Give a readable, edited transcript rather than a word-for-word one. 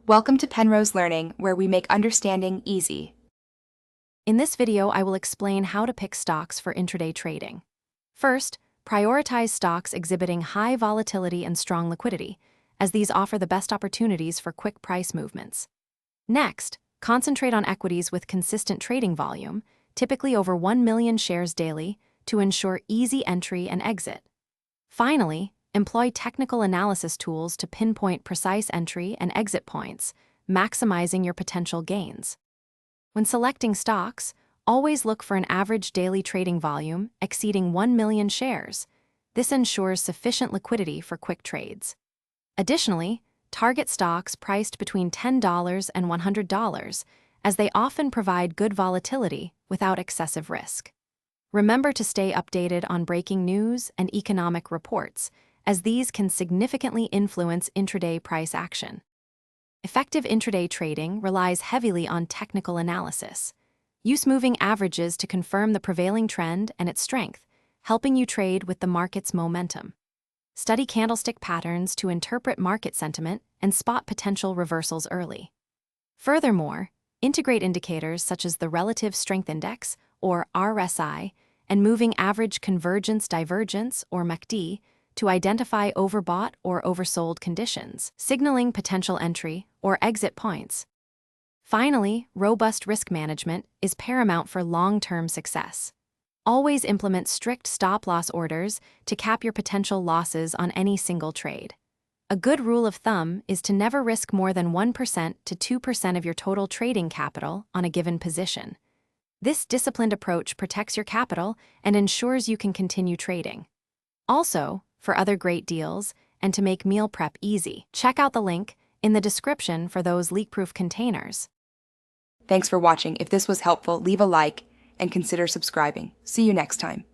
Welcome to Penrose Learning, where we make understanding easy. In this video, I will explain how to pick stocks for intraday trading. First, prioritize stocks exhibiting high volatility and strong liquidity, as these offer the best opportunities for quick price movements. Next, concentrate on equities with consistent trading volume, typically over 1 million shares daily, to ensure easy entry and exit. Finally, employ technical analysis tools to pinpoint precise entry and exit points, maximizing your potential gains. When selecting stocks, always look for an average daily trading volume exceeding 1 million shares. This ensures sufficient liquidity for quick trades. Additionally, target stocks priced between $10 and $100, as they often provide good volatility without excessive risk. Remember to stay updated on breaking news and economic reports, as these can significantly influence intraday price action. Effective intraday trading relies heavily on technical analysis. Use moving averages to confirm the prevailing trend and its strength, helping you trade with the market's momentum. Study candlestick patterns to interpret market sentiment and spot potential reversals early. Furthermore, integrate indicators such as the Relative Strength Index, or RSI, and Moving Average Convergence Divergence, or MACD, to identify overbought or oversold conditions, signaling potential entry or exit points. Finally, robust risk management is paramount for long-term success. Always implement strict stop-loss orders to cap your potential losses on any single trade. A good rule of thumb is to never risk more than 1% to 2% of your total trading capital on a given position. This disciplined approach protects your capital and ensures you can continue trading. Also, for other great deals and to make meal prep easy, check out the link in the description for those leak-proof containers. Thanks for watching. If this was helpful, leave a like and consider subscribing. See you next time.